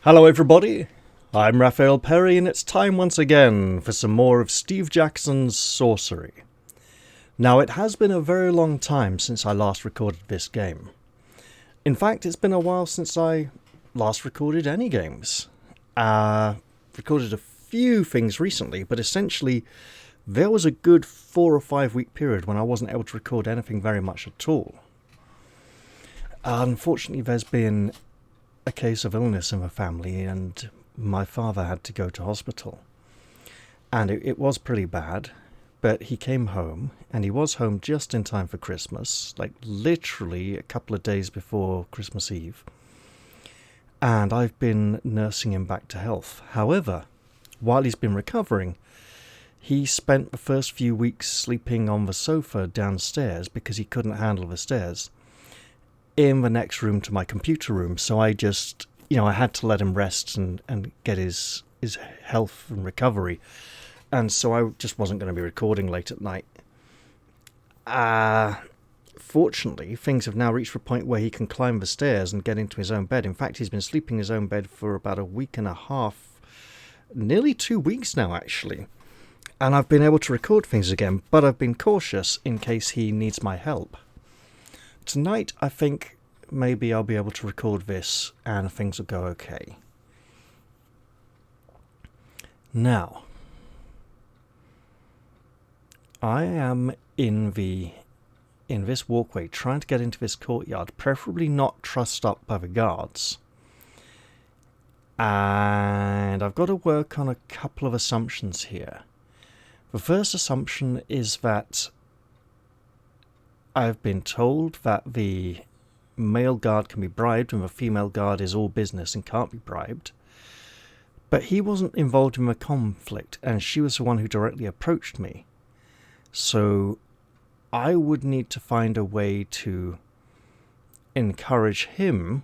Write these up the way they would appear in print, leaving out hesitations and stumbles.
Hello everybody, I'm Raphael Perry and it's time once again for some more of Steve Jackson's Sorcery. Now it has been a very long time since I last recorded this game. In fact, it's been a while since I last recorded any games. Recorded a few things recently, but essentially there was a good 4 or 5 week period when I wasn't able to record anything very much at all. Unfortunately, there's been a case of illness in the family and my father had to go to hospital. And it was pretty bad, but he came home and he was home just in time for Christmas, like literally a couple of days before Christmas Eve. And I've been nursing him back to health. However, while he's been recovering, he spent the first few weeks sleeping on the sofa downstairs because he couldn't handle the stairs, in the next room to my computer room. So I just, I had to let him rest and get his health and recovery. And so I just wasn't going to be recording late at night. Fortunately, things have now reached a point where he can climb the stairs and get into his own bed. In fact, he's been sleeping in his own bed for about a week and a half, nearly 2 weeks now, actually. And I've been able to record things again, but I've been cautious in case he needs my help. Tonight, I think maybe I'll be able to record this and things will go okay. Now, I am in this walkway trying to get into this courtyard, preferably not trussed up by the guards. And I've got to work on a couple of assumptions here. The first assumption is that I've been told that the male guard can be bribed and the female guard is all business and can't be bribed. But he wasn't involved in the conflict and she was the one who directly approached me. So I would need to find a way to encourage him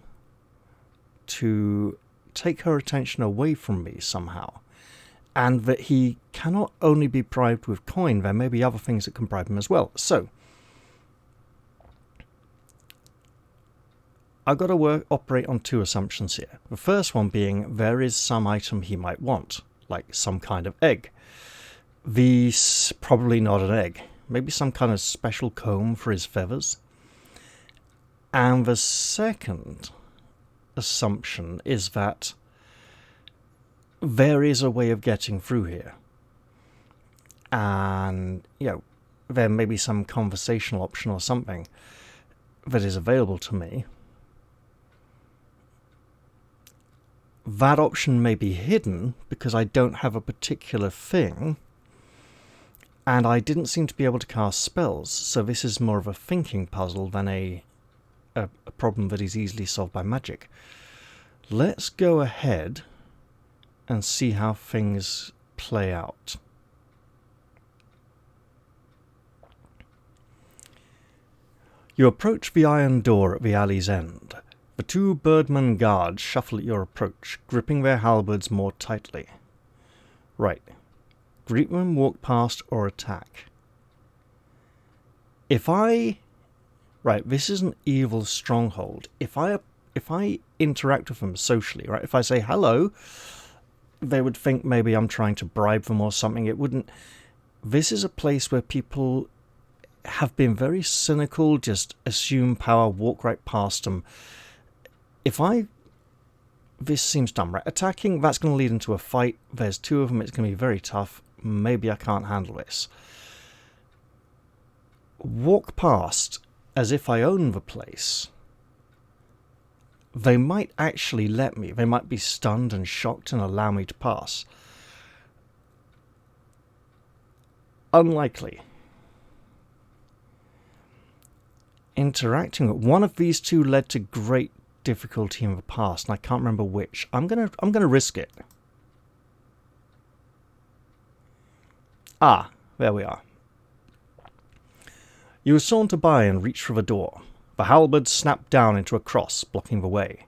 to take her attention away from me somehow. And that he cannot only be bribed with coin, there may be other things that can bribe him as well. So I've got to operate on two assumptions here. The first one being there is some item he might want, like some kind of egg. These probably not an egg. Maybe some kind of special comb for his feathers. And the second assumption is that there is a way of getting through here. And, there may be some conversational option or something that is available to me. That option may be hidden because I don't have a particular thing. And I didn't seem to be able to cast spells, so this is more of a thinking puzzle than a problem that is easily solved by magic. Let's go ahead and see how things play out. You approach the iron door at the alley's end. The two birdman guards shuffle at your approach, gripping their halberds more tightly. Right. Greet them, walk past, or attack. Right, this is an evil stronghold. If I interact with them socially, right, if I say hello, they would think maybe I'm trying to bribe them or something. It wouldn't. This is a place where people have been very cynical, just assume power, walk right past them. This seems dumb, right? Attacking, that's going to lead into a fight. There's two of them, it's going to be very tough. Maybe I can't handle this. Walk past as if I own the place. They might actually let me. They might be stunned and shocked and allow me to pass. Unlikely. Interacting with one of these two led to great difficulty in the past, and I can't remember which. I'm gonna risk it. There we are. You saunter by and reach for the door. The halberd snapped down into a cross, blocking the way.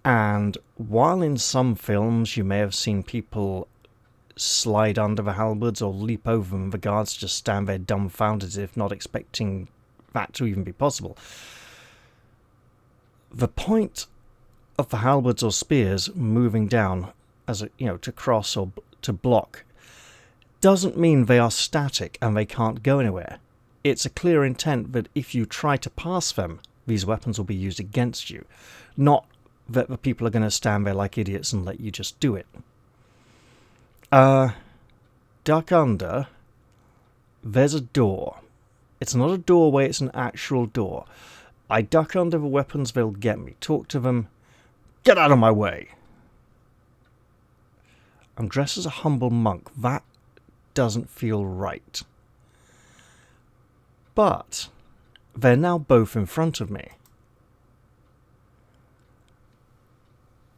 And while in some films you may have seen people slide under the halberds or leap over them, the guards just stand there dumbfounded as if not expecting that to even be possible. The point of the halberds or spears moving down as a, to cross or to block doesn't mean they are static and they can't go anywhere. It's a clear intent that if you try to pass them, these weapons will be used against you, not that the people are going to stand there like idiots and let you just do it. Duck under. There's a door. It's not a doorway, it's an actual door. I duck under the weapons, they'll get me. Talk to them. Get out of my way. I'm dressed as a humble monk. That doesn't feel right. But they're now both in front of me.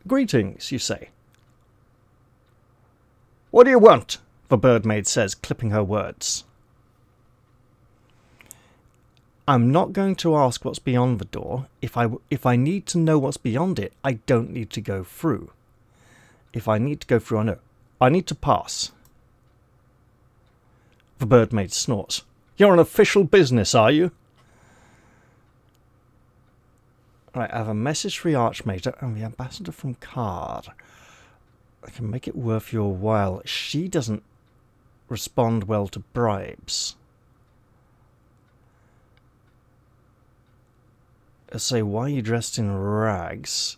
Greetings, you say. What do you want? The bird maid says, clipping her words. I'm not going to ask what's beyond the door. If I need to know what's beyond it, I don't need to go through. If I need to go through, I know. I need to pass. The bird maid snorts. You're on official business, are you? Right, I have a message for the Archmage and the ambassador from Khare. I can make it worth your while. She doesn't respond well to bribes. I say, why are you dressed in rags?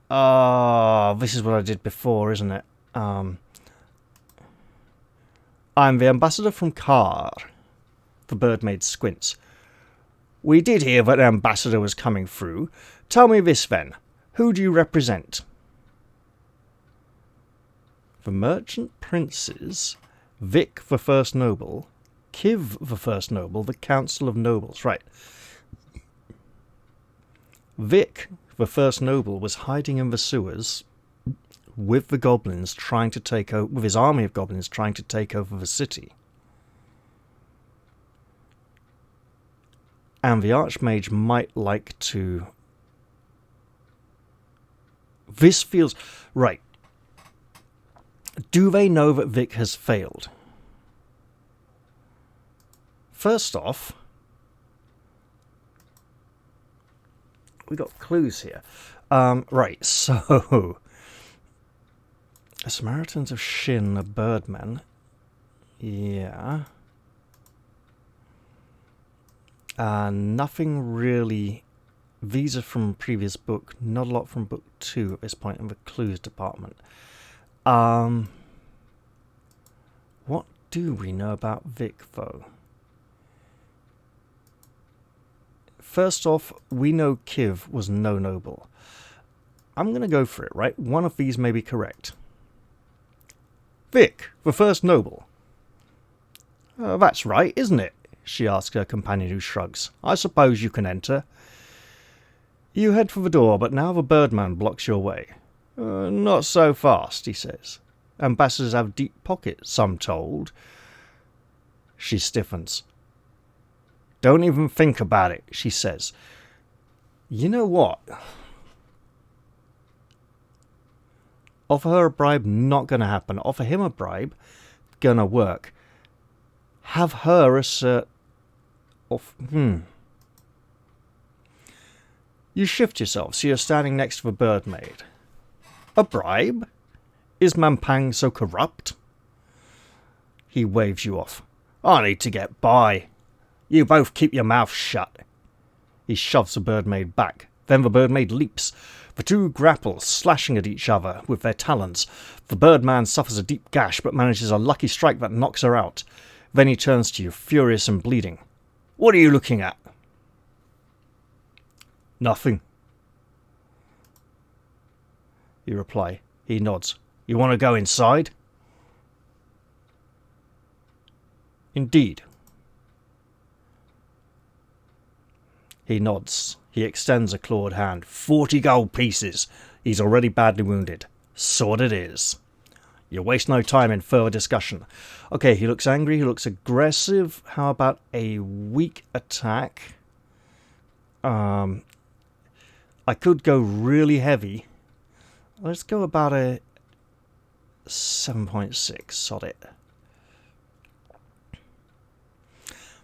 This is what I did before, isn't it? I'm the ambassador from Khare. The bird maid squints. We did hear that an ambassador was coming through. Tell me this then. Who do you represent? The merchant princes, Vic the first noble, Kiv the first noble, the council of nobles. Right. Vic the first noble was hiding in the sewers with the goblins trying to take over, with his army of goblins trying to take over the city. And the Archmage might like to... This feels... Right. Do they know that Vic has failed? First off, we got clues here. Right, so... Samaritans of Shin, a birdman. Yeah... nothing really. These are from previous book. Not a lot from book 2 at this point in the clues department. What do we know about Vic, though? First off, we know Kiv was no noble. I'm going to go for it, right? One of these may be correct. Vic, the first noble. That's right, isn't it? She asks her companion, who shrugs. I suppose you can enter. You head for the door, but now the birdman blocks your way. Not so fast, he says. Ambassadors have deep pockets, I'm told. She stiffens. Don't even think about it, she says. You know what? Offer her a bribe, not going to happen. Offer him a bribe, going to work. Have her assert... You shift yourself so you're standing next to the bird maid. A bribe? Is Mampang so corrupt? He waves you off. I need to get by. You both keep your mouth shut. He shoves the bird maid back. Then the bird maid leaps. The two grapple, slashing at each other with their talons. The birdman suffers a deep gash but manages a lucky strike that knocks her out. Then he turns to you, furious and bleeding. What are you looking at? Nothing. You reply. He nods. You want to go inside? Indeed. He nods. He extends a clawed hand. 40 gold pieces. He's already badly wounded. Sword it is. You waste no time in further discussion. Okay, he looks angry, he looks aggressive. How about a weak attack? I could go really heavy. Let's go about a 7.6. Sod it.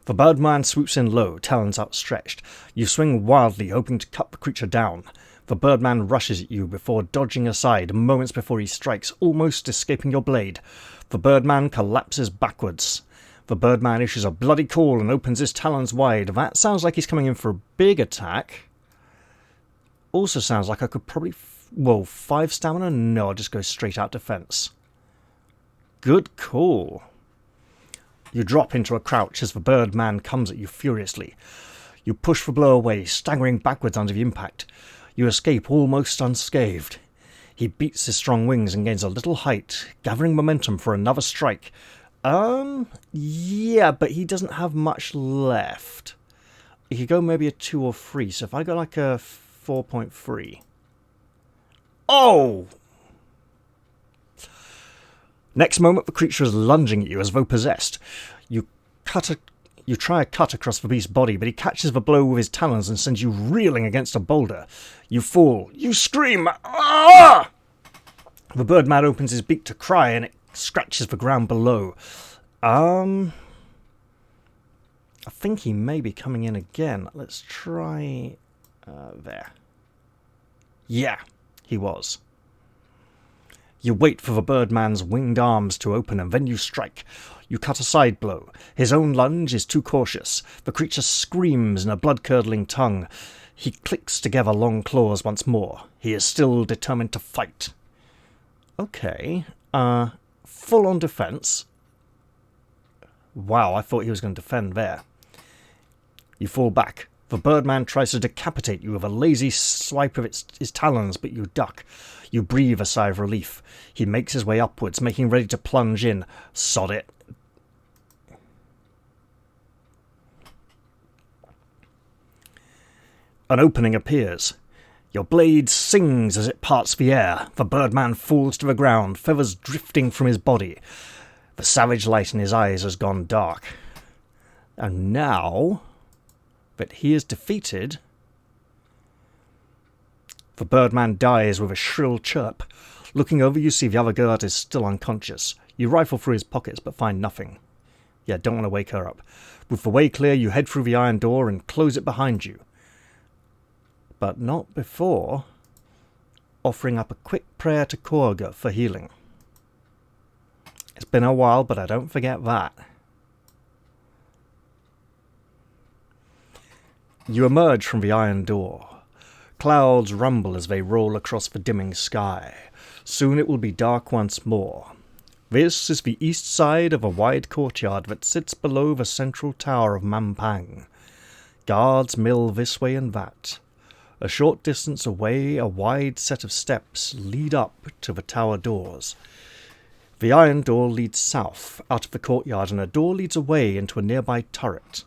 The birdman swoops in low, talons outstretched. You swing wildly, hoping to cut the creature down. The birdman rushes at you before dodging aside moments before he strikes, almost escaping your blade. The birdman collapses backwards. The birdman issues a bloody call and opens his talons wide. That sounds like he's coming in for a big attack. Also sounds like I could probably... Whoa, 5 stamina? No, I'll just go straight out defense. Good call. You drop into a crouch as the birdman comes at you furiously. You push the blow away, staggering backwards under the impact. You escape almost unscathed. He beats his strong wings and gains a little height, gathering momentum for another strike. Yeah, but he doesn't have much left. He could go maybe a 2 or 3, so if I go like a 4.3. Oh! Next moment, the creature is lunging at you as though possessed. You try a cut across the beast's body, but he catches the blow with his talons and sends you reeling against a boulder. You fall. You scream. Ah! The birdman opens his beak to cry, and it scratches the ground below. I think he may be coming in again. Let's try... there. Yeah, he was. You wait for the birdman's winged arms to open, and then you strike. You cut a side blow. His own lunge is too cautious. The creature screams in a blood-curdling tongue. He clicks together long claws once more. He is still determined to fight. Okay. Full on defense. Wow, I thought he was going to defend there. You fall back. The birdman tries to decapitate you with a lazy swipe of his talons, but you duck. You breathe a sigh of relief. He makes his way upwards, making ready to plunge in. Sod it. An opening appears. Your blade sings as it parts the air. The birdman falls to the ground, feathers drifting from his body. The savage light in his eyes has gone dark. And now that he is defeated, the birdman dies with a shrill chirp. Looking over, you see the other guard is still unconscious. You rifle through his pockets, but find nothing. Yeah, don't want to wake her up. With the way clear, you head through the iron door and close it behind you. But not before offering up a quick prayer to Khare for healing. It's been a while, but I don't forget that. You emerge from the iron door. Clouds rumble as they roll across the dimming sky. Soon it will be dark once more. This is the east side of a wide courtyard that sits below the central tower of Mampang. Guards mill this way and that. A short distance away, a wide set of steps lead up to the tower doors. The iron door leads south, out of the courtyard, and a door leads away into a nearby turret.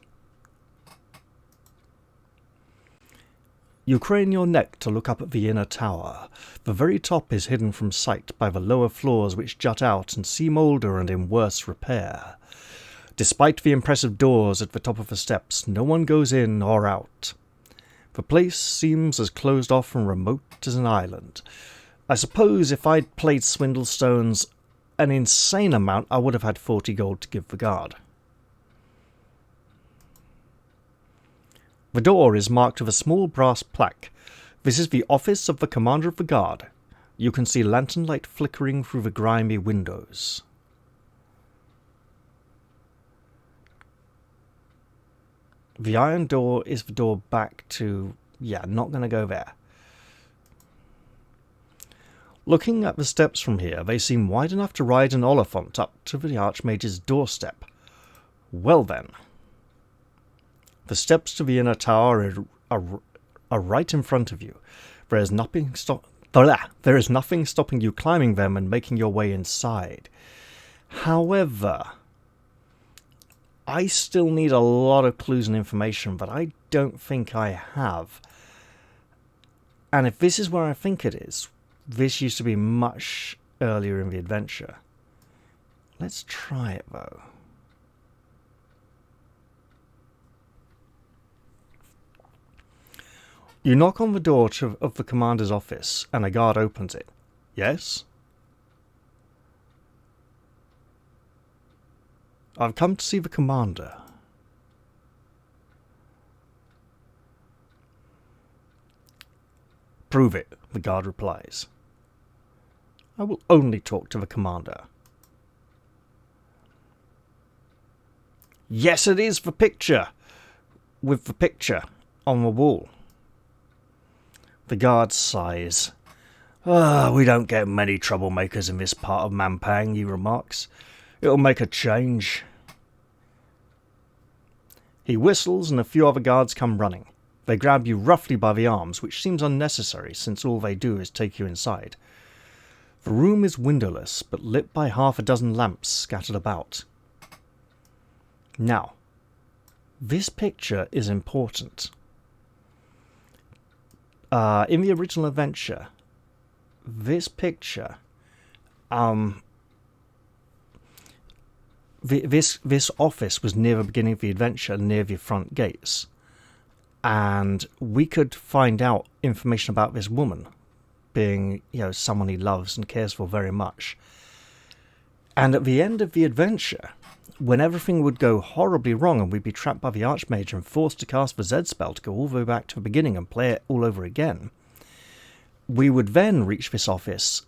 You crane your neck to look up at the inner tower. The very top is hidden from sight by the lower floors which jut out and seem older and in worse repair. Despite the impressive doors at the top of the steps, no one goes in or out. The place seems as closed off and remote as an island. I suppose if I'd played Swindlestones an insane amount, I would have had 40 gold to give the guard. The door is marked with a small brass plaque. This is the office of the commander of the guard. You can see lantern light flickering through the grimy windows. The iron door is the door back to... yeah, not going to go there. Looking at the steps from here, they seem wide enough to ride an Oliphant up to the Archmage's doorstep. Well then. The steps to the inner tower are right in front of you. There is nothing stopping you climbing them and making your way inside. However, I still need a lot of clues and information that I don't think I have. And if this is where I think it is, this used to be much earlier in the adventure. Let's try it though. You knock on the door of the commander's office, and a guard opens it. Yes? I've come to see the commander. prove it, the guard replies. I will only talk to the commander. Yes, it is the picture. With the picture on the wall. The guard sighs. We don't get many troublemakers in this part of Mampang, he remarks. It'll make a change. He whistles and a few other guards come running. They grab you roughly by the arms, which seems unnecessary since all they do is take you inside. The room is windowless, but lit by half a dozen lamps scattered about. Now, this picture is important. In the original adventure, this picture, this office was near the beginning of the adventure, near the front gates, and we could find out information about this woman being, someone he loves and cares for very much. And at the end of the adventure, when everything would go horribly wrong and we'd be trapped by the Archmage and forced to cast the Z spell to go all the way back to the beginning and play it all over again, we would then reach this office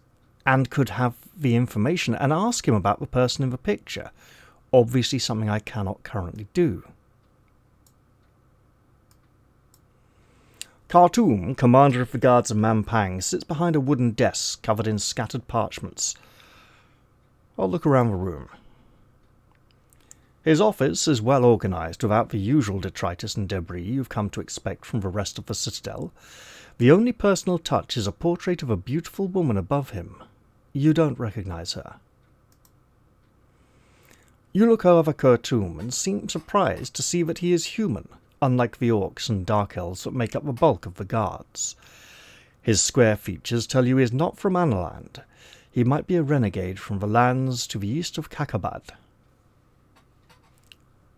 and could have the information and ask him about the person in the picture. Obviously something I cannot currently do. Khartoum, commander of the guards of Mampang, sits behind a wooden desk covered in scattered parchments. I'll look around the room. His office is well organised without the usual detritus and debris you've come to expect from the rest of the citadel. The only personal touch is a portrait of a beautiful woman above him. You don't recognise her. You look over Khartoum and seem surprised to see that he is human, unlike the orcs and dark elves that make up the bulk of the guards. His square features tell you he is not from Analand. He might be a renegade from the lands to the east of Kakabad.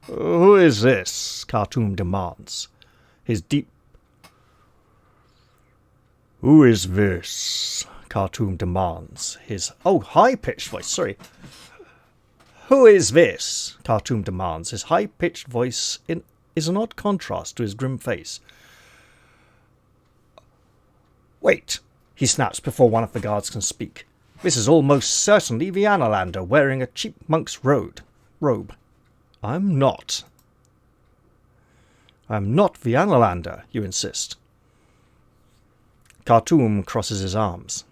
Who is this? Khartoum demands. Who is this? Khartoum demands. His high-pitched voice, sorry. Who is this? Khartoum demands. His high-pitched voice is an odd contrast to his grim face. Wait, he snaps before one of the guards can speak. This is almost certainly the Analander wearing a cheap monk's robe. I'm not. I'm not the Analander, you insist. Khartoum crosses his arms.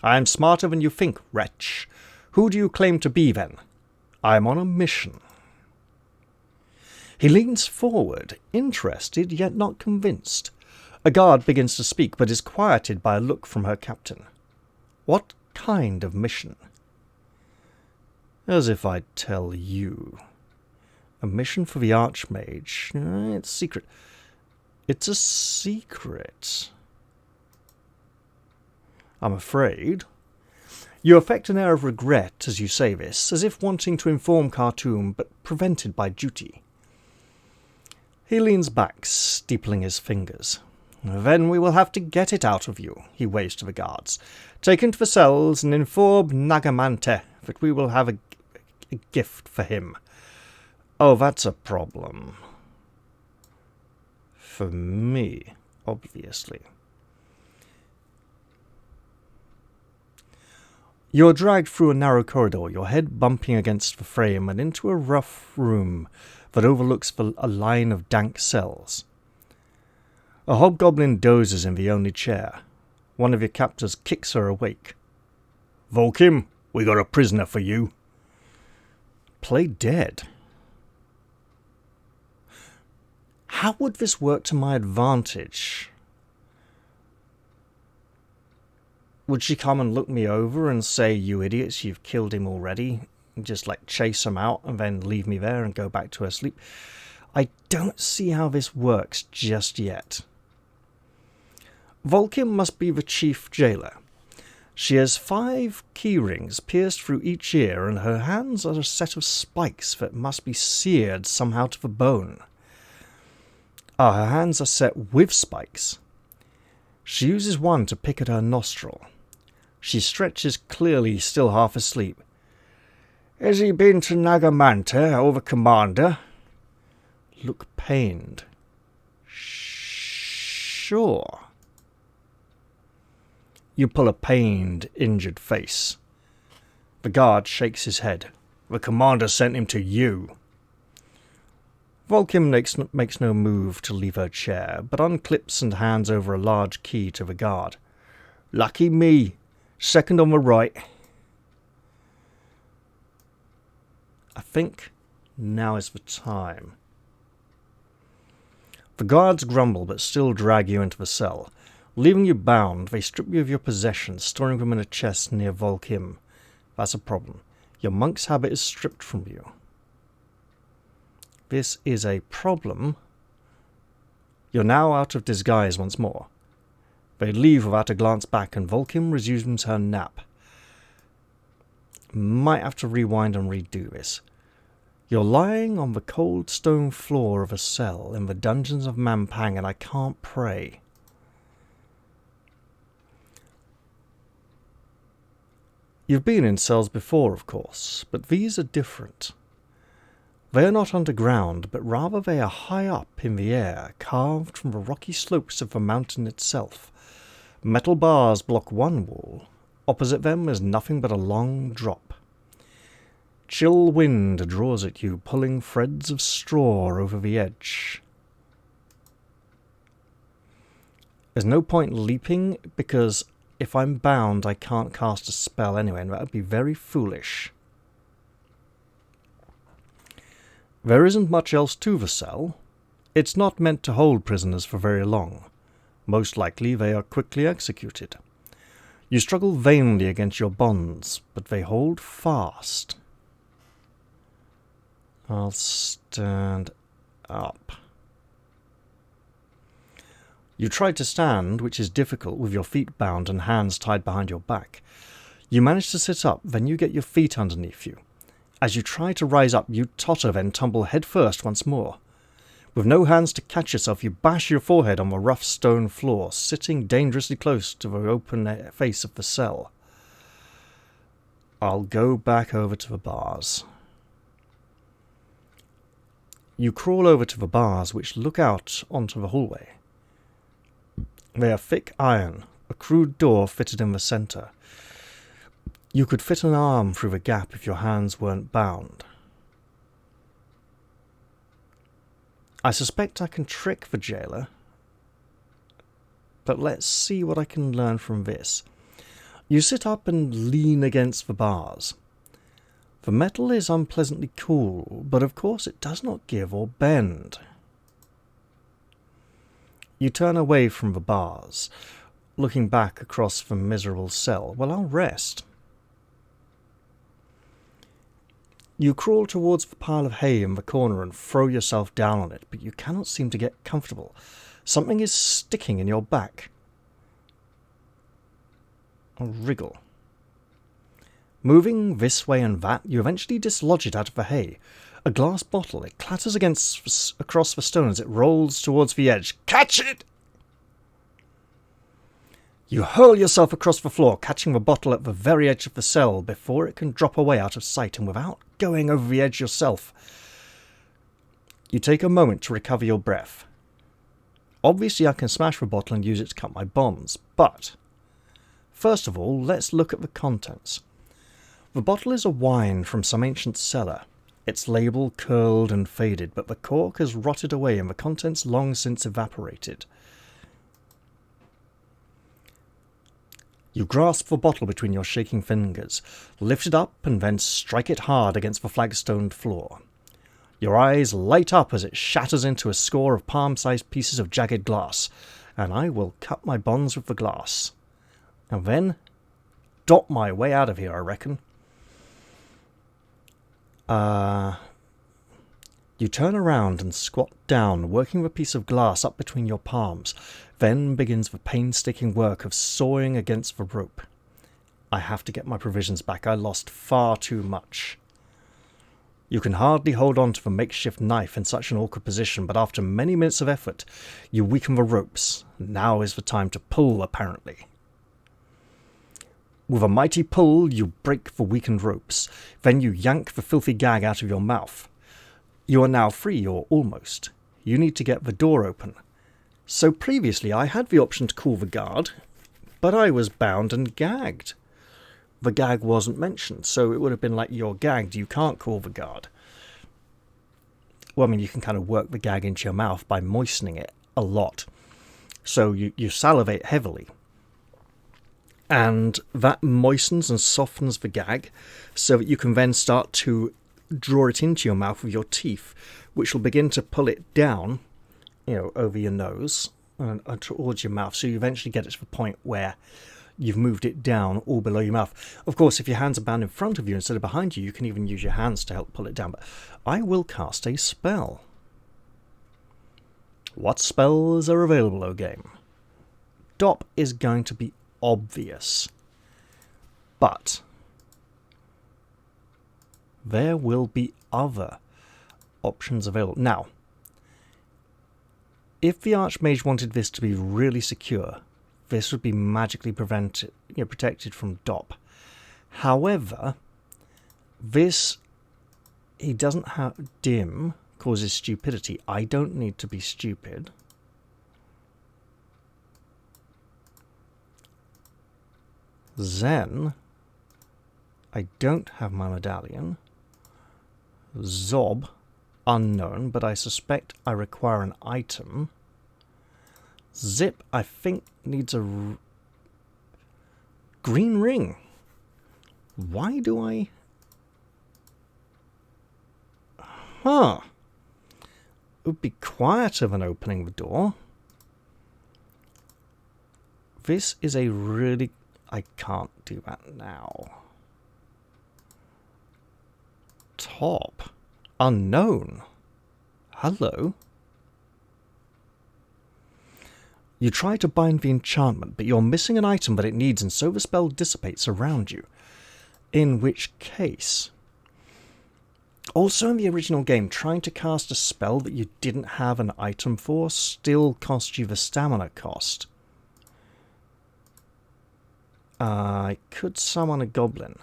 I am smarter than you think, wretch. Who do you claim to be, then? I am on a mission. He leans forward, interested yet not convinced. A guard begins to speak, but is quieted by a look from her captain. What kind of mission? As if I'd tell you. A mission for the Archmage. It's secret. It's a secret. I'm afraid. You affect an air of regret as you say this, as if wanting to inform Khartoum, but prevented by duty. He leans back, steepling his fingers. Then we will have to get it out of you, he waves to the guards. Take him to the cells and inform Nagamante that we will have a gift for him. Oh, that's a problem. For me, obviously. You're dragged through a narrow corridor, your head bumping against the frame, and into a rough room that overlooks a line of dank cells. A hobgoblin dozes in the only chair. One of your captors kicks her awake. Volkim, we got a prisoner for you. Play dead. How would this work to my advantage? Would she come and look me over and say, you idiots, you've killed him already? And just chase him out and then leave me there and go back to her sleep? I don't see how this works just yet. Volkim must be the chief jailer. She has 5 key rings pierced through each ear, and her hands are a set of spikes that must be seared somehow to the bone. Her hands are set with spikes. She uses one to pick at her nostril. She stretches, clearly still half asleep. Has he been to Nagamanta, or the commander? Look pained. Sure. You pull a pained, injured face. The guard shakes his head. The commander sent him to you. Volkim makes no move to leave her chair, but unclips and hands over a large key to the guard. Lucky me. Second on the right. I think now is the time. The guards grumble but still drag you into the cell. Leaving you bound, they strip you of your possessions, storing them in a chest near Volkim. That's a problem. Your monk's habit is stripped from you. This is a problem. You're now out of disguise once more. They leave without a glance back, and Volkim resumes her nap. Might have to rewind and redo this. You're lying on the cold stone floor of a cell in the dungeons of Mampang, and I can't pray. You've been in cells before, of course, but these are different. They are not underground, but rather they are high up in the air, carved from the rocky slopes of the mountain itself. Metal bars block one wall. Opposite them is nothing but a long drop. Chill wind draws at you, pulling threads of straw over the edge. There's no point leaping, because if I'm bound, I can't cast a spell anyway, and that would be very foolish. There isn't much else to the cell. It's not meant to hold prisoners for very long. Most likely they are quickly executed. You struggle vainly against your bonds, but they hold fast. I'll stand up. You try to stand, which is difficult with your feet bound and hands tied behind your back. You manage to sit up, then you get your feet underneath you. As you try to rise up, you totter, then tumble headfirst once more. With no hands to catch yourself, you bash your forehead on the rough stone floor, sitting dangerously close to the open face of the cell. I'll go back over to the bars. You crawl over to the bars, which look out onto the hallway. They are thick iron, a crude door fitted in the centre. You could fit an arm through the gap if your hands weren't bound. I suspect I can trick the jailer, but let's see what I can learn from this. You sit up and lean against the bars. The metal is unpleasantly cool, but of course it does not give or bend. You turn away from the bars, looking back across the miserable cell. Well, I'll rest. You crawl towards the pile of hay in the corner and throw yourself down on it, but you cannot seem to get comfortable. Something is sticking in your back. A wriggle. Moving this way and that, you eventually dislodge it out of the hay. A glass bottle. It clatters across the stone as it rolls towards the edge. Catch it! You hurl yourself across the floor, catching the bottle at the very edge of the cell before it can drop away out of sight, and without going over the edge yourself. You take a moment to recover your breath. Obviously I can smash the bottle and use it to cut my bonds, but first of all, let's look at the contents. The bottle is a wine from some ancient cellar. Its label curled and faded, but the cork has rotted away and the contents long since evaporated. You grasp the bottle between your shaking fingers, lift it up and then strike it hard against the flagstoned floor. Your eyes light up as it shatters into a score of palm-sized pieces of jagged glass, and I will cut my bonds with the glass. And then dot my way out of here, I reckon. You turn around and squat down, working the piece of glass up between your palms. Then begins the painstaking work of sawing against the rope. I have to get my provisions back. I lost far too much. You can hardly hold on to the makeshift knife in such an awkward position, but after many minutes of effort, you weaken the ropes. Now is the time to pull, apparently. With a mighty pull, you break the weakened ropes. Then you yank the filthy gag out of your mouth. You are now free, or almost. You need to get the door open. So previously I had the option to call the guard, But I was bound and gagged. The gag wasn't mentioned, so it would have been like, you're gagged, you can't call the guard. Well, I mean, you can kind of work the gag into your mouth by moistening it a lot. So you salivate heavily. And that moistens and softens the gag so that you can then start to draw it into your mouth with your teeth, which will begin to pull it down, over your nose and towards your mouth. So you eventually get it to the point where you've moved it down all below your mouth. Of course, if your hands are bound in front of you instead of behind you, you can even use your hands to help pull it down. But I will cast a spell. What spells are available, O game? Dop is going to be obvious. But there will be other options available. Now, if the Archmage wanted this to be really secure, this would be magically protected from Dop. However, he doesn't have dim causes stupidity. I don't need to be stupid. Zen, I don't have my medallion. Zob, unknown, but I suspect I require an item. Zip, I think, needs a green ring. Why do I... Huh. It would be quieter than opening the door. This is a really... I can't do that now. Top. Unknown. Hello. You try to bind the enchantment, but you're missing an item that it needs, and so the spell dissipates around you. In which case... Also in the original game, trying to cast a spell that you didn't have an item for still cost you the stamina cost. I could summon a goblin.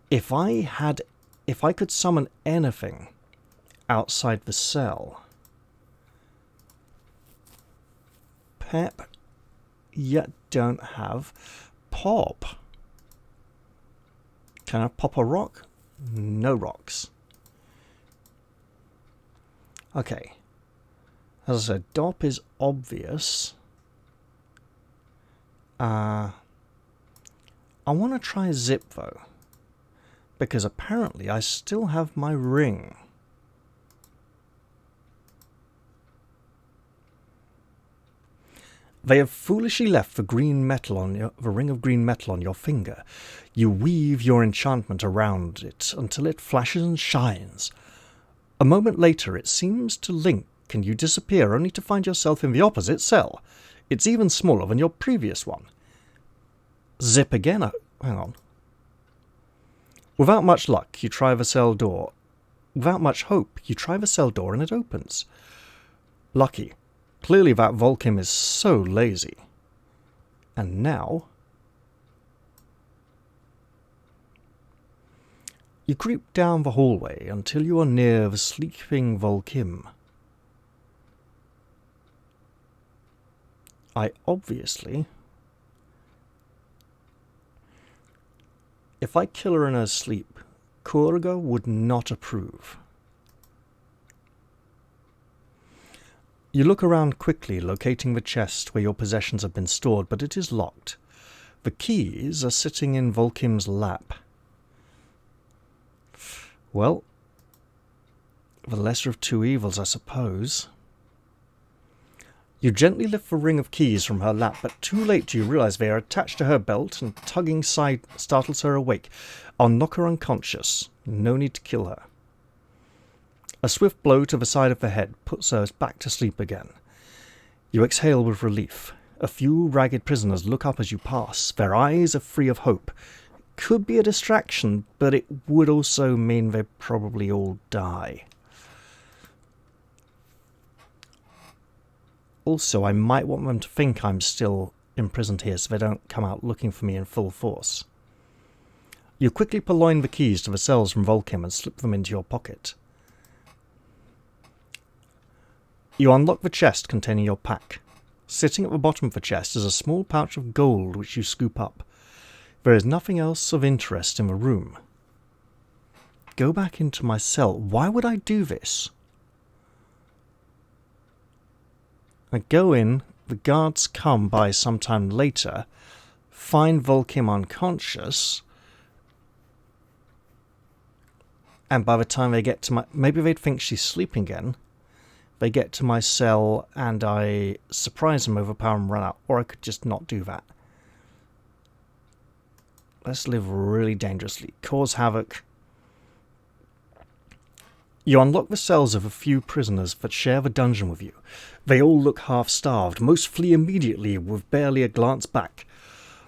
If I could summon anything outside the cell... Pep, yet don't have pop. Can I pop a rock? No rocks. Okay. As I said, Dop is obvious. I want to try Zip, though. Because apparently I still have my ring. They have foolishly left the ring of green metal on your finger. You weave your enchantment around it until it flashes and shines. A moment later it seems to link and you disappear only to find yourself in the opposite cell. It's even smaller than your previous one. Zip again. Oh, hang on. Without much luck, you try the cell door. Without much hope, you try the cell door and it opens. Lucky. Clearly that Volkim is so lazy. And now... You creep down the hallway until you are near the sleeping Volkim. I obviously... If I kill her in her sleep, Kurga would not approve. You look around quickly, locating the chest where your possessions have been stored, but it is locked. The keys are sitting in Volkim's lap. Well, the lesser of two evils, I suppose. You gently lift the ring of keys from her lap, but too late do you realise they are attached to her belt, and tugging side startles her awake. I'll knock her unconscious. No need to kill her. A swift blow to the side of the head puts her back to sleep again. You exhale with relief. A few ragged prisoners look up as you pass. Their eyes are free of hope. Could be a distraction, but it would also mean they'd probably all die. Also, I might want them to think I'm still imprisoned here so they don't come out looking for me in full force. You quickly purloin the keys to the cells from Volkim and slip them into your pocket. You unlock the chest containing your pack. Sitting at the bottom of the chest is a small pouch of gold which you scoop up. There is nothing else of interest in the room. Go back into my cell. Why would I do this? I go in, the guards come by sometime later, find Volkim unconscious, and by the time they get to my... Maybe they'd think she's sleeping again. They get to my cell and I surprise them, overpower them, run out. Or I could just not do that. Let's live really dangerously. Cause havoc. You unlock the cells of a few prisoners that share the dungeon with you. They all look half-starved. Most flee immediately with barely a glance back.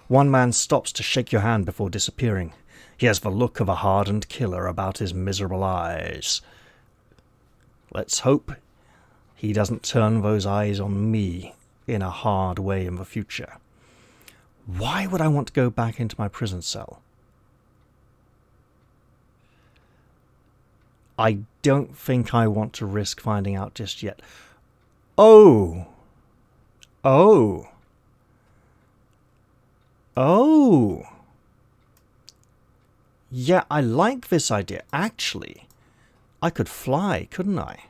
One man stops to shake your hand before disappearing. He has the look of a hardened killer about his miserable eyes. Let's hope he doesn't turn those eyes on me in a hard way in the future. Why would I want to go back into my prison cell? I don't think I want to risk finding out just yet. Oh! Oh! Oh! Yeah, I like this idea. Actually, I could fly, couldn't I?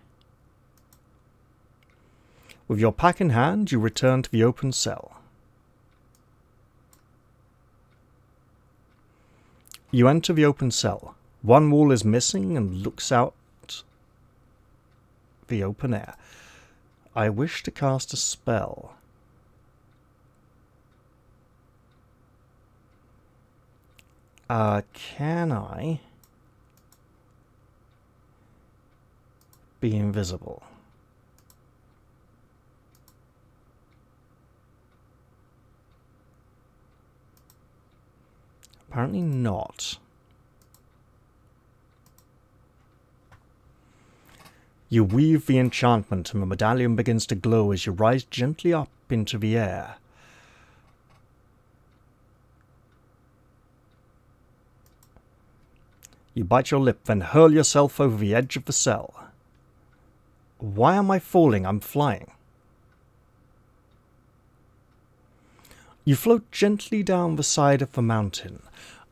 With your pack in hand, you return to the open cell. You enter the open cell. One wall is missing and looks out the open air. I wish to cast a spell. Can I be invisible? Apparently not. You weave the enchantment and the medallion begins to glow as you rise gently up into the air. You bite your lip, then hurl yourself over the edge of the cell. Why am I falling? I'm flying. You float gently down the side of the mountain.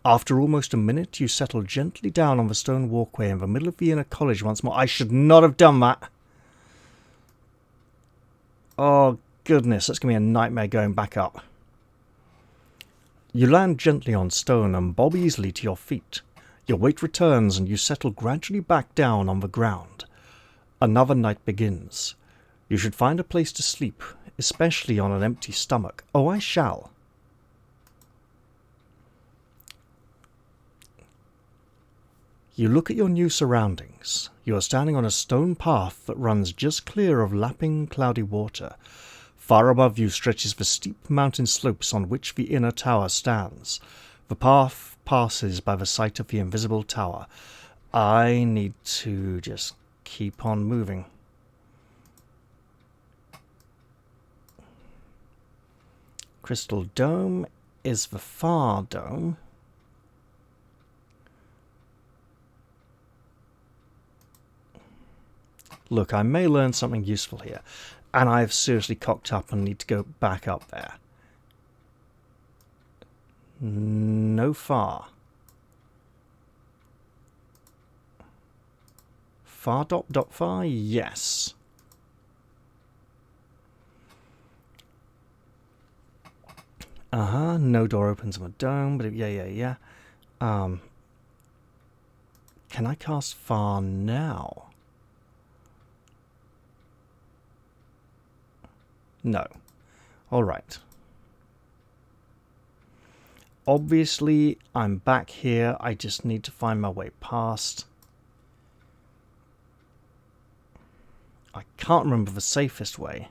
After almost a minute, you settle gently down on the stone walkway in the middle of the inner college once more. I should not have done that. Oh, goodness, that's going to be a nightmare going back up. You land gently on stone and bob easily to your feet. Your weight returns and you settle gradually back down on the ground. Another night begins. You should find a place to sleep, especially on an empty stomach. Oh, I shall. You look at your new surroundings. You are standing on a stone path that runs just clear of lapping, cloudy water. Far above you stretches the steep mountain slopes on which the inner tower stands. The path passes by the site of the invisible tower. I need to just keep on moving. Crystal Dome is the far dome. Look, I may learn something useful here. And I've seriously cocked up and need to go back up there. No far. Far dot far? Yes. No door opens on the dome, but yeah. Can I cast far now? No. Alright. Obviously, I'm back here. I just need to find my way past. I can't remember the safest way.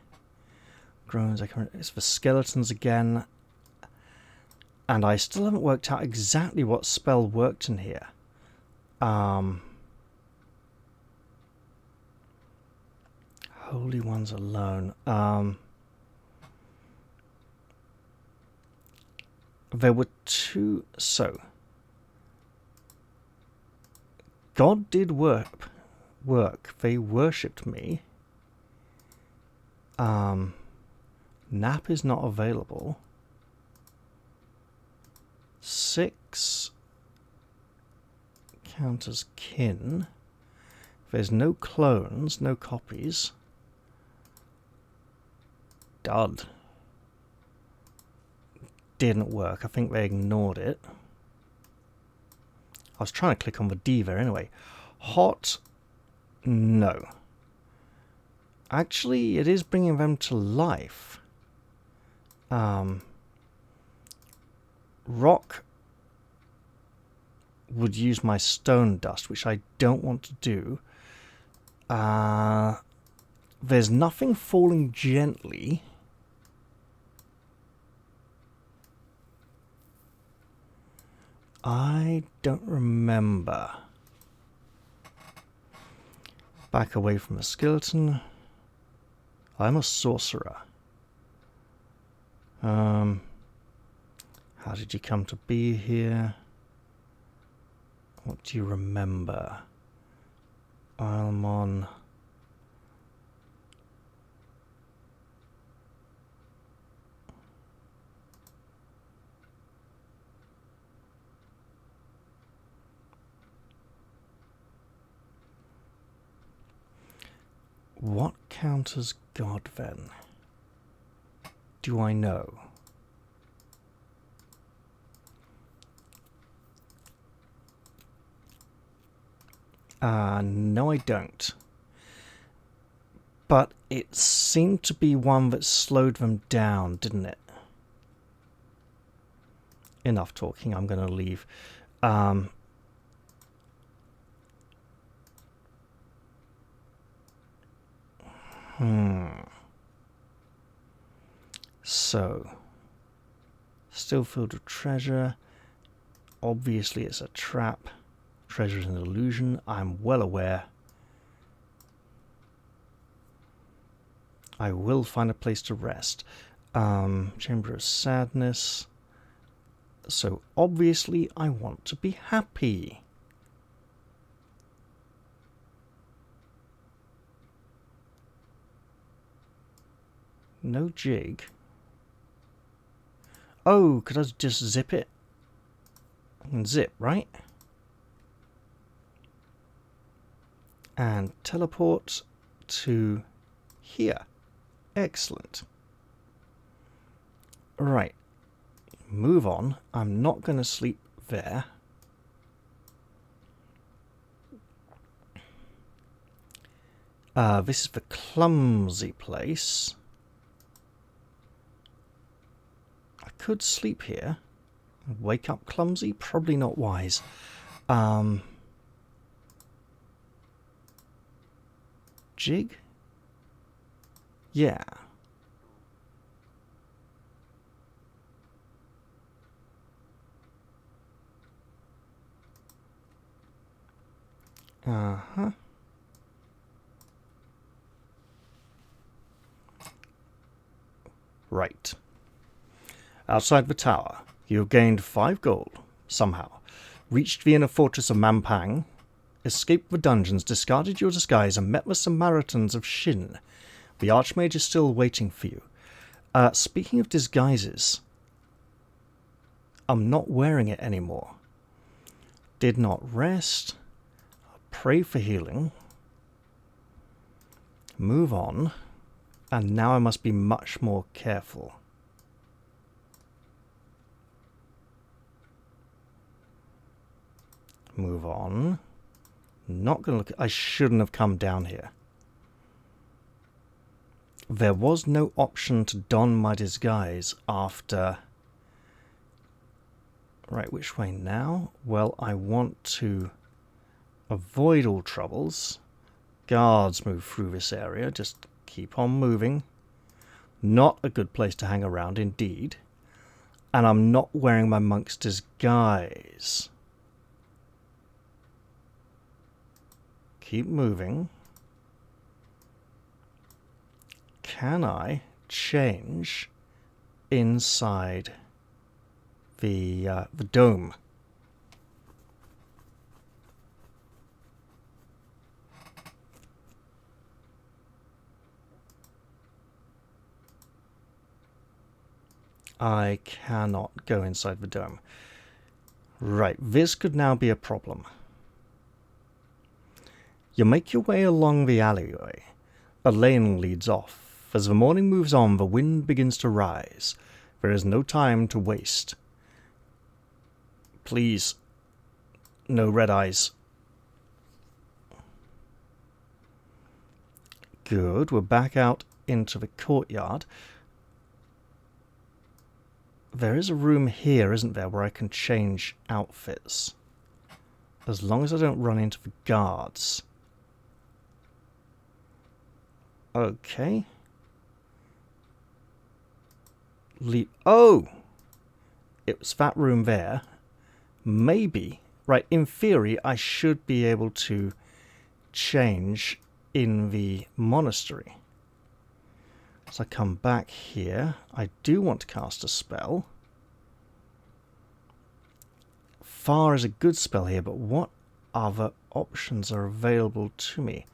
Groans, it's the skeletons again. And I still haven't worked out exactly what spell worked in here. Holy ones alone. There were two... So. God did work. They worshipped me. Nap is not available. 6 counters kin. There's no clones, no copies. Dud. Didn't work. I think they ignored it. I was trying to click on the D there anyway. Hot. No. Actually, it is bringing them to life. Rock would use my stone dust, which I don't want to do. There's nothing falling gently. I don't remember. Back away from the skeleton. I'm a sorcerer. How did you come to be here? What do you remember? Almon. What counters God then? Do I know? No I don't. But it seemed to be one that slowed them down, didn't it? Enough talking, I'm going to leave. So, still filled with treasure. Obviously it's a trap. Treasure is an illusion, I'm well aware. I will find a place to rest. Chamber of Sadness. So obviously I want to be happy. No jig. Oh, could I just zip it? I can zip, right? And teleport to here. Excellent. Right. Move on. I'm not going to sleep there. This is the clumsy place. I could sleep here. Wake up clumsy? Probably not wise. Jig? Yeah. Uh-huh. Right. Outside the tower, you have gained 5 gold, somehow. Reached the inner fortress of Mampang, escaped the dungeons, discarded your disguise, and met the Samaritans of Shin. The Archmage is still waiting for you. Speaking of disguises, I'm not wearing it anymore. Did not rest. Pray for healing. Move on. And now I must be much more careful. Move on. Not going to look... I shouldn't have come down here. There was no option to don my disguise after... Right, which way now? Well, I want to avoid all troubles. Guards move through this area. Just keep on moving. Not a good place to hang around, indeed. And I'm not wearing my monk's disguise. Keep moving. Can I change inside the dome? I cannot go inside the dome. Right, this could now be a problem. You make your way along the alleyway. A lane leads off. As the morning moves on, the wind begins to rise. There is no time to waste. Please, no red eyes. Good, we're back out into the courtyard. There is a room here, isn't there, where I can change outfits. As long as I don't run into the guards. Okay. Oh! It was that room there. Maybe. Right, in theory, I should be able to change in the monastery. So I come back here. I do want to cast a spell. Far is a good spell here, but what other options are available to me?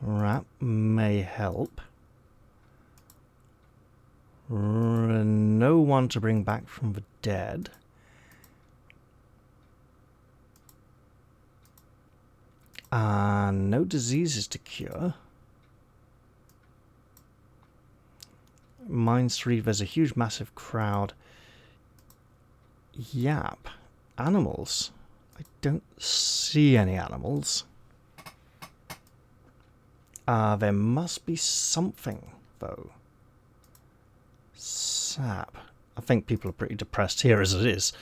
That may help. No one to bring back from the dead. No diseases to cure. Mine 3, there's a huge massive crowd. Yap. Animals. I don't see any animals. There must be something, though. Sap. I think people are pretty depressed here as it is.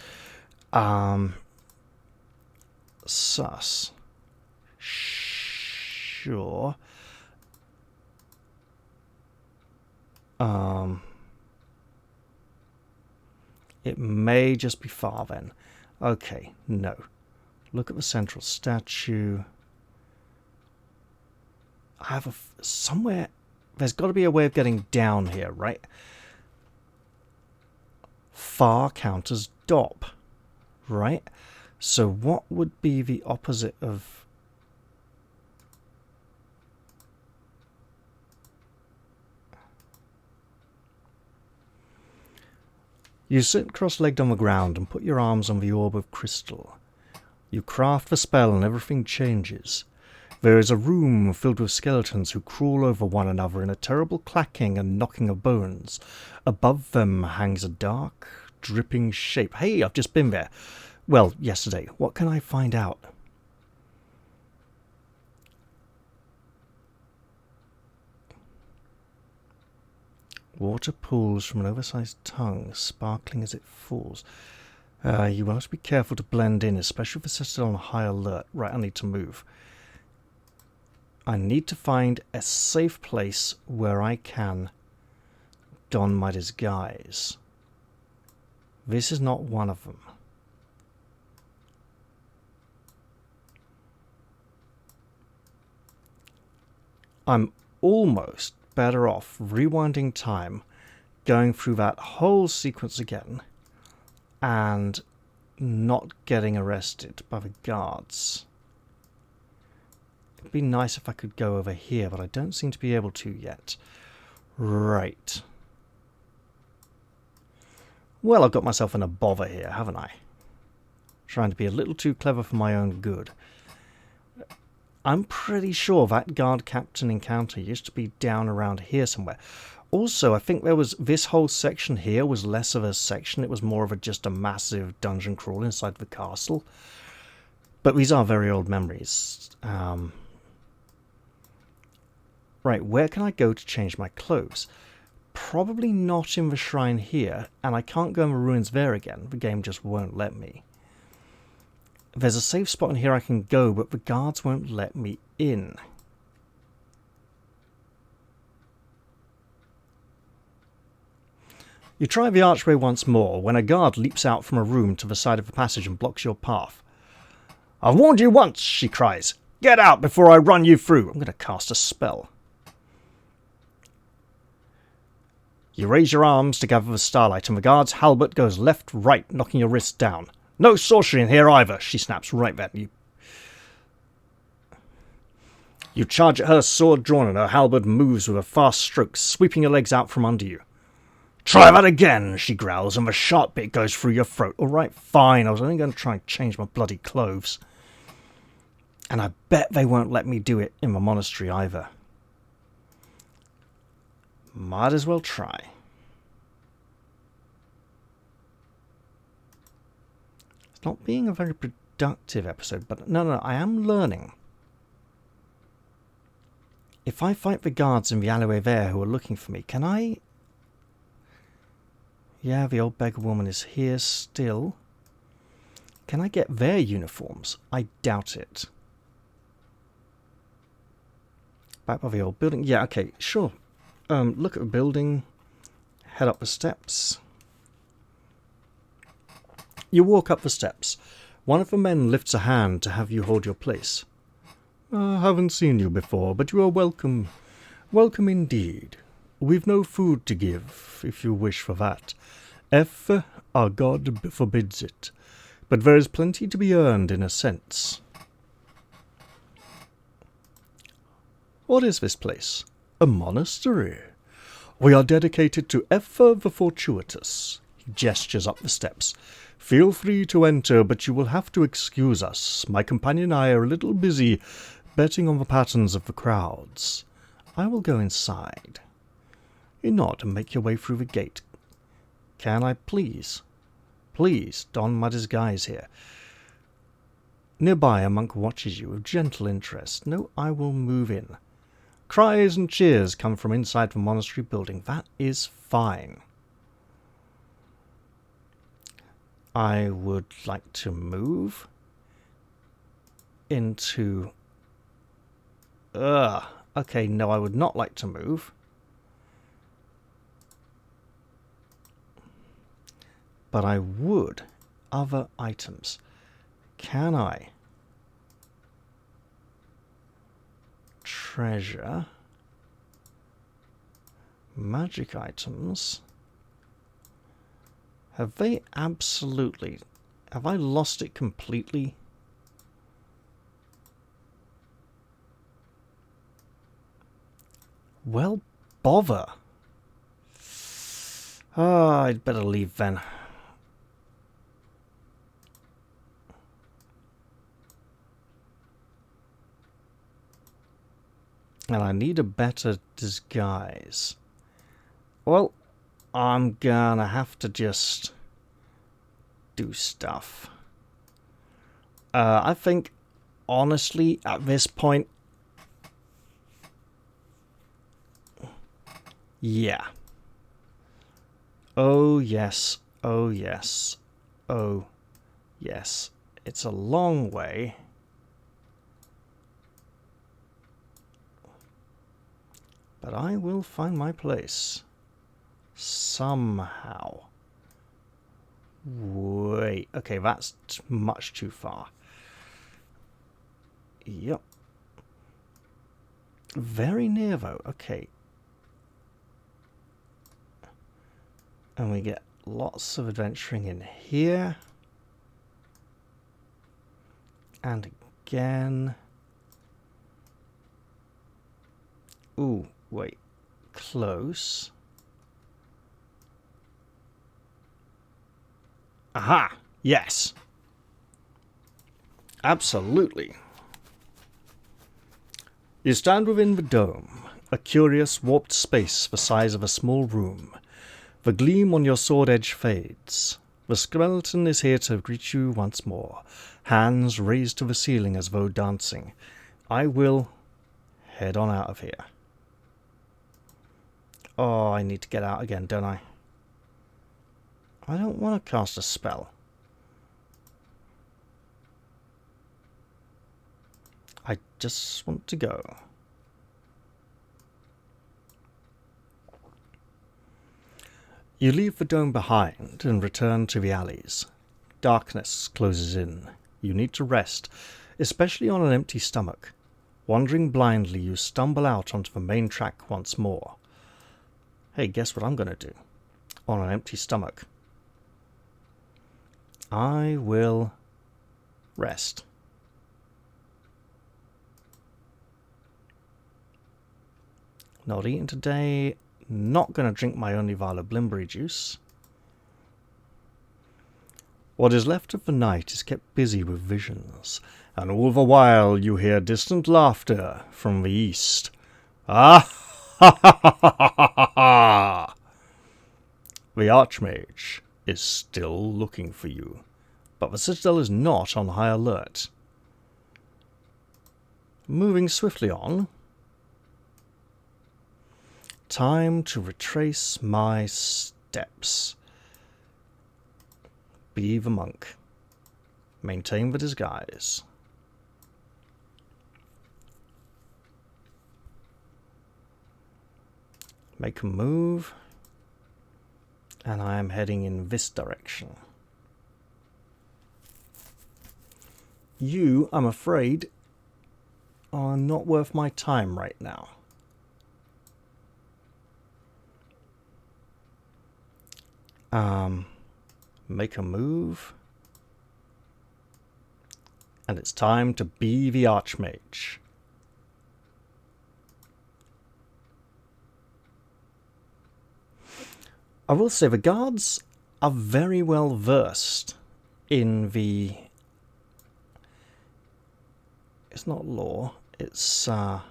Sus. Sure. It may just be far then. Okay, no. Look at the central statue. I have somewhere... There's got to be a way of getting down here, right? Far counters DOP, right? So what would be the opposite of... You sit cross-legged on the ground and put your arms on the orb of crystal. You craft the spell and everything changes. There is a room filled with skeletons who crawl over one another in a terrible clacking and knocking of bones. Above them hangs a dark, dripping shape. Hey, I've just been there. Well, yesterday. What can I find out? Water pools from an oversized tongue, sparkling as it falls. You must be careful to blend in, especially if it's set on high alert. Right, I need to move. I need to find a safe place where I can don my disguise. This is not one of them. I'm almost better off rewinding time, going through that whole sequence again, and not getting arrested by the guards. It'd be nice if I could go over here, but I don't seem to be able to yet. Right. Well, I've got myself in a bother here, haven't I? Trying to be a little too clever for my own good. I'm pretty sure that guard captain encounter used to be down around here somewhere. Also, I think there was this whole section here was less of a section. It was more of just a massive dungeon crawl inside the castle. But these are very old memories. Right, where can I go to change my clothes? Probably not in the shrine here, and I can't go in the ruins there again. The game just won't let me. There's a safe spot in here I can go, but the guards won't let me in. You try the archway once more, when a guard leaps out from a room to the side of the passage and blocks your path. "I've warned you once," she cries. "Get out before I run you through." I'm going to cast a spell. You raise your arms to gather the starlight, and the guard's halberd goes left-right, knocking your wrists down. "No sorcery in here either," she snaps right at you. You charge at her, sword drawn, and her halberd moves with a fast stroke, sweeping your legs out from under you. Try that again, she growls, and the sharp bit goes through your throat. All right, fine. I was only going to try and change my bloody clothes. And I bet they won't let me do it in the monastery either. Might as well try. It's not being a very productive episode, but no, I am learning. If I fight the guards in the alleyway there who are looking for me, can I... Yeah, the old beggar woman is here still. Can I get their uniforms? I doubt it. Back by the old building? Yeah, okay, sure. Look at the building. Head up the steps. You walk up the steps. One of the men lifts a hand to have you hold your place. I haven't seen you before, but you are welcome. Welcome indeed. We've no food to give, if you wish for that. Our god forbids it. But there is plenty to be earned in a sense. What is this place? A monastery. We are dedicated to Effa the Fortuitous. He gestures up the steps. Feel free to enter, but you will have to excuse us. My companion and I are a little busy betting on the patterns of the crowds. I will go inside. You nod and make your way through the gate. Can I please don my disguise here? Nearby, a monk watches you with gentle interest. No, I will move in. Cries and cheers come from inside the monastery building. That is fine. I would like to move into... Okay, no, I would not like to move. But I would. Other items. Can I? Treasure. Magic items. Have they absolutely... Have I lost it completely? Well, bother. I'd better leave then. And I need a better disguise. Well, I'm gonna have to just do stuff. I think, honestly, at this point... Yeah. Oh, yes. Oh, yes. Oh, yes. It's a long way. But I will find my place. Somehow. Wait. Okay, that's much too far. Yep. Very near, though. Okay. And we get lots of adventuring in here. And again. Ooh, wait. Close. Aha! Yes. Absolutely. You stand within the dome, a curious warped space the size of a small room. The gleam on your sword edge fades. The skeleton is here to greet you once more, hands raised to the ceiling as though dancing. I will head on out of here. Oh, I need to get out again, don't I? I don't want to cast a spell. I just want to go. You leave the dome behind and return to the alleys. Darkness closes in. You need to rest, especially on an empty stomach. Wandering blindly, you stumble out onto the main track once more. Hey, guess what I'm going to do? On an empty stomach. I will rest. Not eaten today. Not going to drink my only vial of Blimberry Juice. What is left of the night is kept busy with visions, and all the while you hear distant laughter from the east. Ah ha ha ha ha ha ha! The Archmage is still looking for you, but the Citadel is not on high alert. Moving swiftly on. Time to retrace my steps. Be the monk. Maintain the disguise. Make a move. And I am heading in this direction. You, I'm afraid, are not worth my time right now. Make a move. And it's time to be the Archmage. I will say the guards are very well versed in the... It's not law, it's not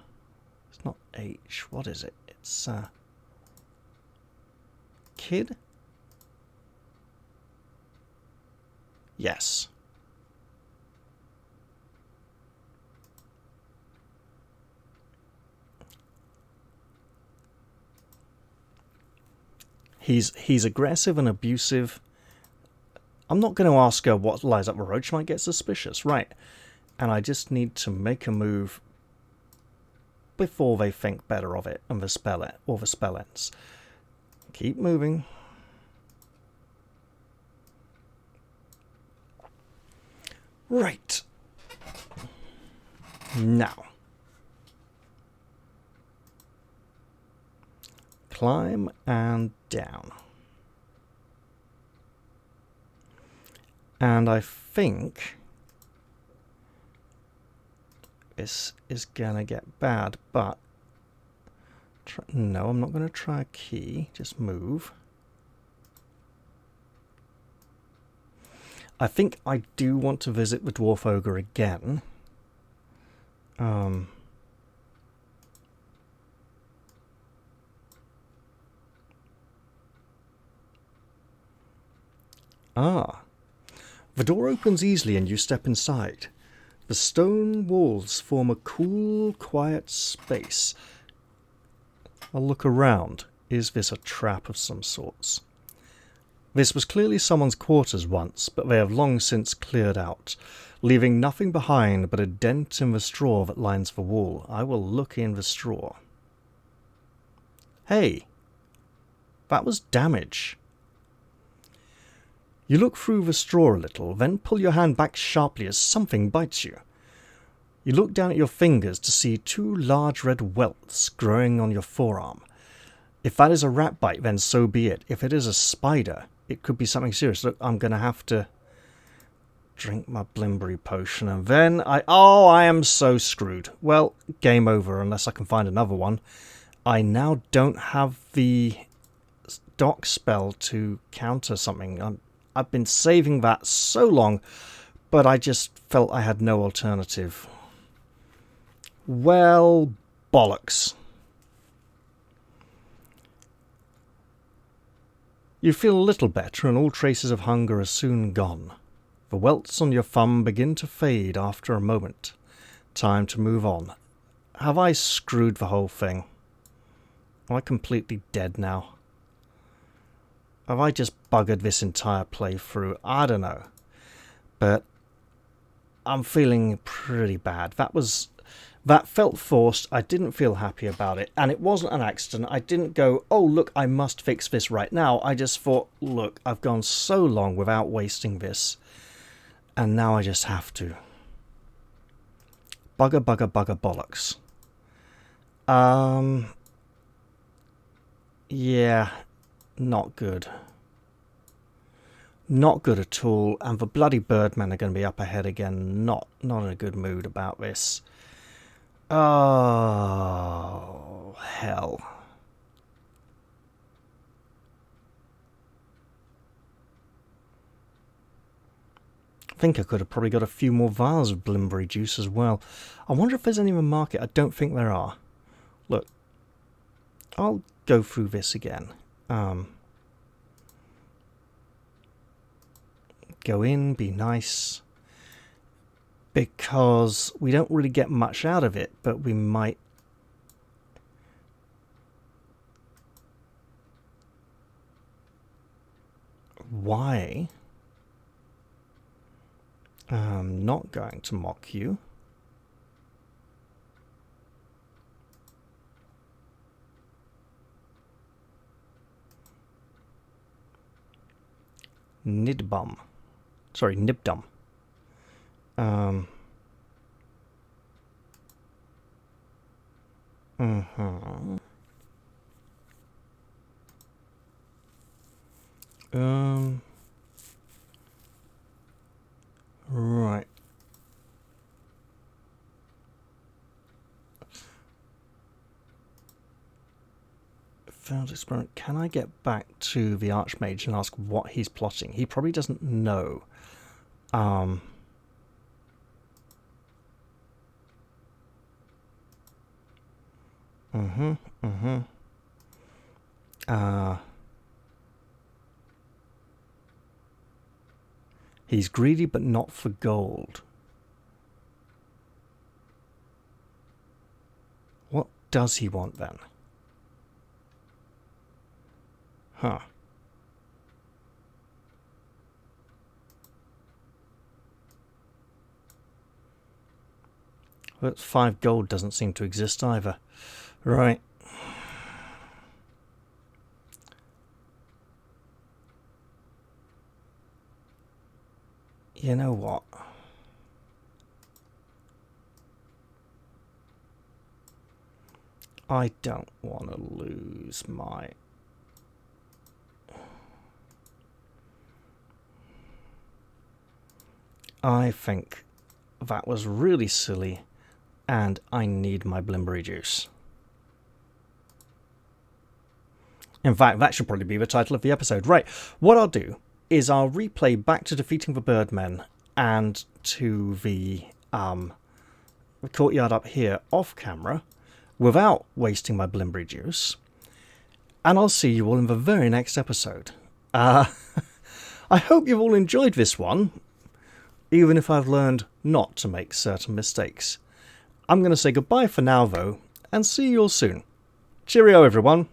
H, what is it? It's kid? Yes. He's aggressive and abusive. I'm not going to ask her what lies up the road. She might get suspicious. Right. And I just need to make a move before they think better of it and the spell ends. Keep moving. Right. Now. Climb and down. And I think this is gonna get bad, but no, I'm not gonna try a key, just move. I think I do want to visit the Dwarf Ogre again. The door opens easily and you step inside. The stone walls form a cool, quiet space. I'll look around. Is this a trap of some sorts? This was clearly someone's quarters once, but they have long since cleared out, leaving nothing behind but a dent in the straw that lines the wall. I will look in the straw. Hey, that was damage. You look through the straw a little, then pull your hand back sharply as something bites you. You look down at your fingers to see 2 large red welts growing on your forearm. If that is a rat bite, then so be it. If it is a spider, it could be something serious. Look, I'm going to have to drink my Blimberry potion, and then I am so screwed. Well, game over unless I can find another one. I now don't have the dock spell to counter something. I've been saving that so long, but I just felt I had no alternative. Well, bollocks. You feel a little better and all traces of hunger are soon gone. The welts on your thumb begin to fade after a moment. Time to move on. Have I screwed the whole thing? Am I completely dead now? Have I just buggered this entire playthrough? I don't know. But I'm feeling pretty bad. That felt forced. I didn't feel happy about it. And it wasn't an accident. I didn't go, oh, look, I must fix this right now. I just thought, look, I've gone so long without wasting this. And now I just have to. Bugger, bugger, bugger, bollocks. Yeah. Not good. Not good at all. And the bloody birdmen are going to be up ahead again. Not in a good mood about this. Oh, hell. think I could have probably got a few more vials of Blimberry Juice as well. I wonder if there's any in the market. I don't think there are. Look, I'll go through this again. Go in, be nice. Because we don't really get much out of it, but we might... Why? I'm not going to mock you. Nidbum. Sorry, Nibdum. Right. Failed experiment. Can I get back to the Archmage and ask what he's plotting? He probably doesn't know. He's greedy, but not for gold. What does he want then? Huh. But 5 gold doesn't seem to exist either. Right. You know what? I don't want to lose my... I think that was really silly, and I need my Blimberry Juice. In fact, that should probably be the title of the episode. Right, what I'll do is I'll replay back to defeating the Birdmen and to the courtyard up here off camera without wasting my Blimberry Juice, and I'll see you all in the very next episode. I hope you've all enjoyed this one, even if I've learned not to make certain mistakes. I'm going to say goodbye for now, though, and see you all soon. Cheerio, everyone.